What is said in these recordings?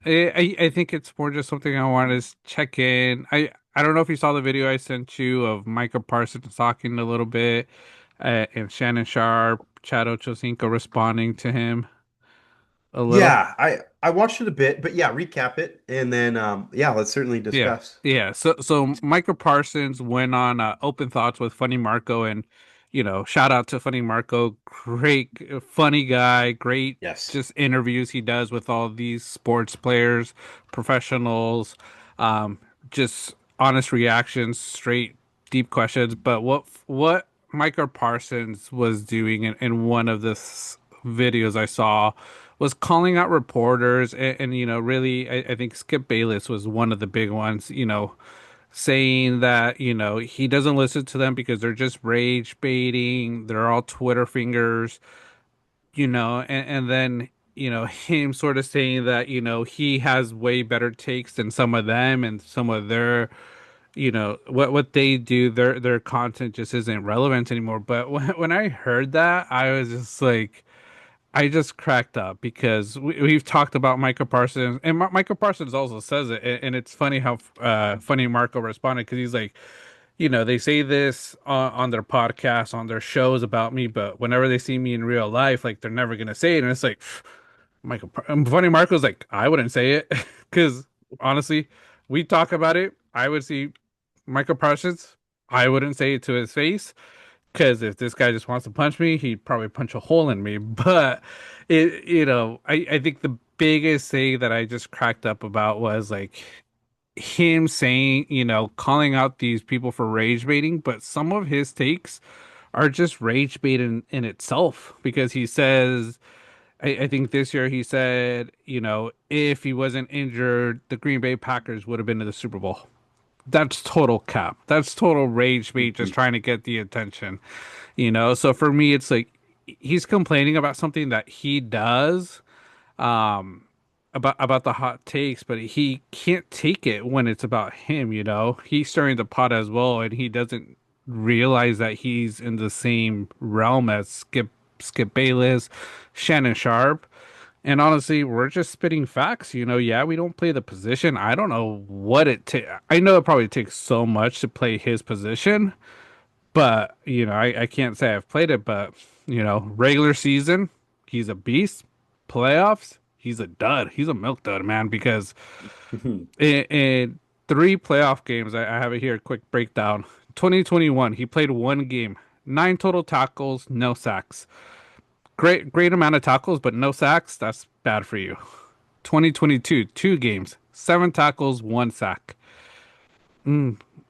I think it's more just something I wanted to check in. I don't know if you saw the video I sent you of Micah Parsons talking a little bit, and Shannon Sharpe, Chad Ochocinco responding to him a little. Yeah, I watched it a bit, but yeah, recap it and then yeah, let's certainly Yeah. discuss. Yeah. So Micah Parsons went on Open Thoughts with Funny Marco, and shout out to Funny Marco. Great funny guy, great Yes. just interviews he does with all these sports players, professionals, um just honest reactions, straight deep questions. But what Micah Parsons was doing in one of the videos I saw was calling out reporters and really I think Skip Bayless was one of the big ones, saying that, he doesn't listen to them because they're just rage baiting, they're all Twitter fingers, and then, him sort of saying that, he has way better takes than some of them and some of their, what they do, their content just isn't relevant anymore. But when I heard that, I was just like, I just cracked up because we've talked about Micah Parsons, and Micah Parsons also says it, and it's funny how funny Marco responded because he's like, they say this on their podcast, on their shows about me, but whenever they see me in real life, like they're never gonna say it, and it's like, funny Marco's like, I wouldn't say it because honestly, we talk about it. I would see Micah Parsons, I wouldn't say it to his face. Because if this guy just wants to punch me, he'd probably punch a hole in me. But I think the biggest thing that I just cracked up about was like him saying, calling out these people for rage baiting, but some of his takes are just rage bait in itself because he says, I think this year he said, if he wasn't injured, the Green Bay Packers would have been to the Super Bowl. That's total cap. That's total rage bait, just Mhm. trying to get the attention. So for me, it's like he's complaining about something that he does, um, about the hot takes, but he can't take it when it's about him. He's stirring the pot as well, and he doesn't realize that he's in the same realm as Skip Bayless, Shannon Sharpe. And honestly, we're just spitting facts. Yeah, we don't play the position. I don't know what it takes. I know it probably takes so much to play his position, but I can't say I've played it. But regular season, he's a beast. Playoffs, he's a dud. He's a milk dud, man. Because in three playoff games, I have it here. Quick breakdown. 2021, he played one game, nine total tackles, no sacks. Great amount of tackles, but no sacks. That's bad for you. 2022, two games, seven tackles, one sack.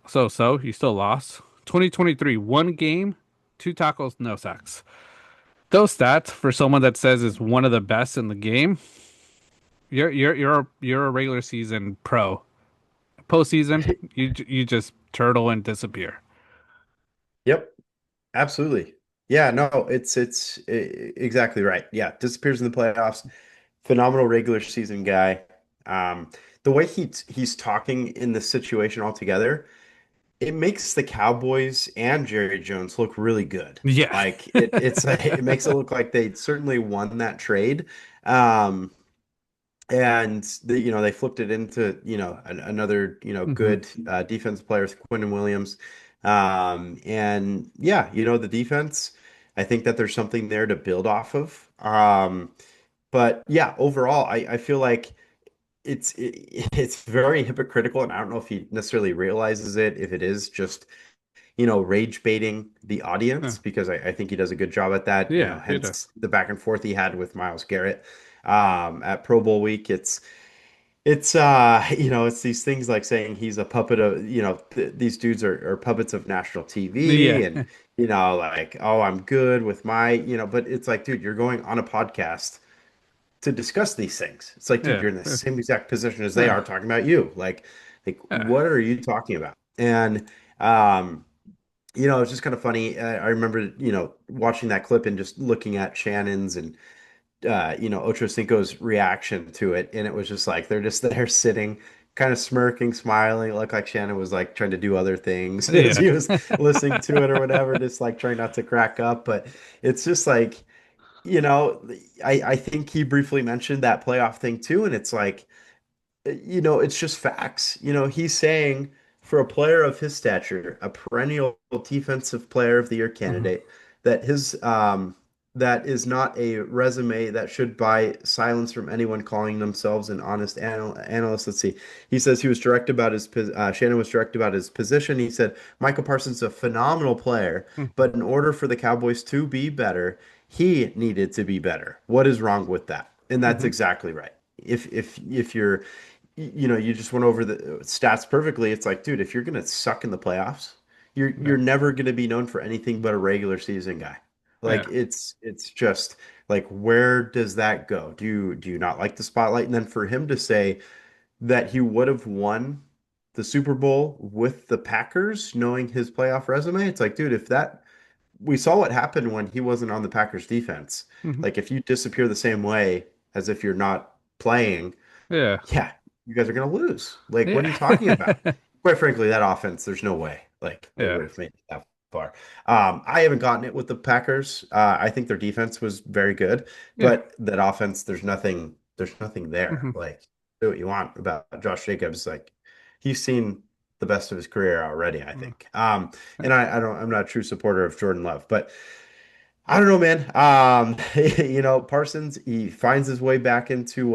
So he still lost. 2023, one game, two tackles, no sacks. Those stats for someone that says is one of the best in the game. You're a regular season pro. Postseason, you just turtle and disappear. Yep, absolutely. Yeah, no, exactly right. Yeah, disappears in the playoffs. Phenomenal regular season guy. Um, the way he's talking in the situation altogether, it makes the Cowboys and Jerry Jones look really good. Yeah, Like it makes it look like they certainly won that trade. Um, and they flipped it into another hmm good defensive player, Quentin Williams. And yeah, the defense, I think that there's something there to build off of. But yeah, overall, I feel like it's very hypocritical, and I don't know if he necessarily realizes it, if it is just rage baiting the audience, because I think he does a good job at that, yeah, it does. hence the back and forth he had with Myles Garrett at Pro Bowl week. It's these things like saying he's a puppet of, these dudes are puppets of national Yeah, TV, and like, oh, I'm good with my, but it's like, dude, you're going on a podcast to discuss these things. It's like, dude, yeah, you're in the same exact position as they yeah, are talking about you. Like yeah, what are you talking about? And it's just kind of funny. I remember, watching that clip and just looking at Shannon's and Ocho Cinco's reaction to it, and it was just like they're just there sitting, kind of smirking, smiling. It looked like Shannon was like trying to do other things as yeah, he was listening to it or whatever, just like trying not to crack up. But it's just like, you know, I think he briefly mentioned that playoff thing too, and it's like, it's just facts. He's saying for a player of his stature, a perennial defensive player of the year Hmm. candidate, that his that is not a resume that should buy silence from anyone calling themselves an honest analyst. Let's see. He says he was direct about Shannon was direct about his position. He said Micah Parsons is a phenomenal player, Hmm. but in order for the Cowboys to be better, he needed to be better. What is wrong with that? And that's Hmm. exactly right. If you're you just went over the stats perfectly. It's like, dude, if you're gonna suck in the playoffs, you're Yeah. never gonna be known for anything but a regular season guy. Like Yeah. it's just like where does that go? Do you not like the spotlight? And then for him to say that he would have won the Super Bowl with the Packers, knowing his playoff resume, it's like, dude, if that we saw what happened when he wasn't on the Packers defense. Hmm. Like if you disappear the same way as if you're not playing, Yeah. yeah, you guys are going to lose. Like, what are Yeah. you talking about? Quite frankly, that offense, there's no way. Like, they Yeah. would have made it that far. I haven't gotten it with the Packers. I think their defense was very good, Yeah. but that offense, there's nothing there. Hmm. Like, do what you want about Josh Jacobs. Like, he's seen the best of his career already, I think. And I'm not a true supporter of Jordan Love, but I don't know, man. Parsons, he finds his way back into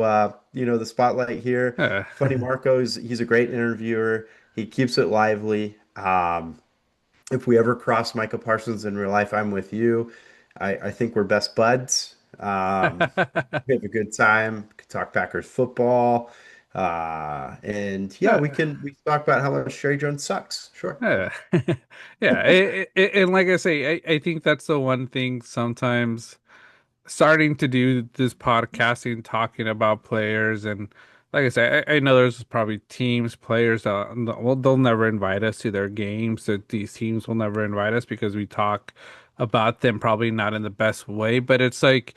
the spotlight here. Yeah. Funny Marco he's a great interviewer. He keeps it lively. If we ever cross Micah Parsons in real life, I'm with you. I think we're best buds. We have a good time. We can talk Packers football. And yeah, Yeah. we can talk about how much Jerry Jones sucks. Sure. Yeah. Yeah. And like I say, I think that's the one thing sometimes starting to do this podcasting, talking about players. And like I say, I know there's probably teams, players that, well, they'll never invite us to their games. That these teams will never invite us because we talk about them probably not in the best way. But it's like,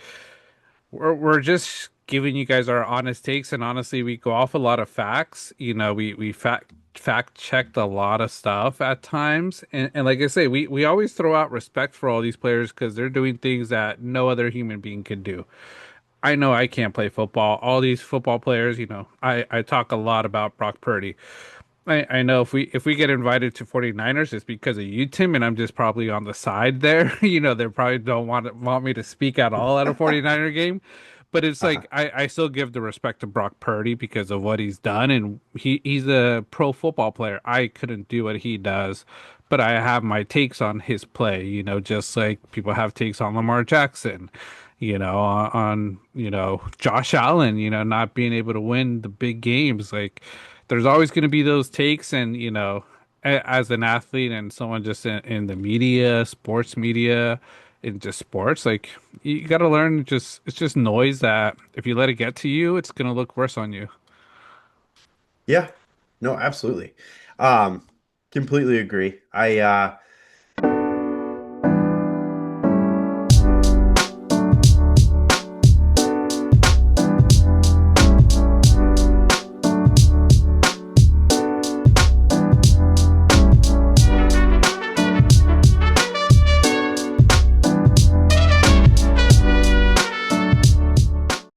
we're just giving you guys our honest takes, and honestly, we go off a lot of facts. We fact checked a lot of stuff at times, and like I say, we always throw out respect for all these players because they're doing things that no other human being can do. I know I can't play football. All these football players, I talk a lot about Brock Purdy. I know if we get invited to 49ers, it's because of you, Tim, and I'm just probably on the side there. They probably don't want me to speak at all at a 49er game. But it's Uh-huh. like I still give the respect to Brock Purdy because of what he's done, and he's a pro football player. I couldn't do what he does, but I have my takes on his play, just like people have takes on Lamar Jackson, on Josh Allen, not being able to win the big games. Like there's always going to be those takes, and as an athlete and someone just in the media, sports media, in just sports, like you got to learn. Just it's just noise that if you let it get to you, it's going to look worse on you. Yeah, no, absolutely. Um, Completely agree.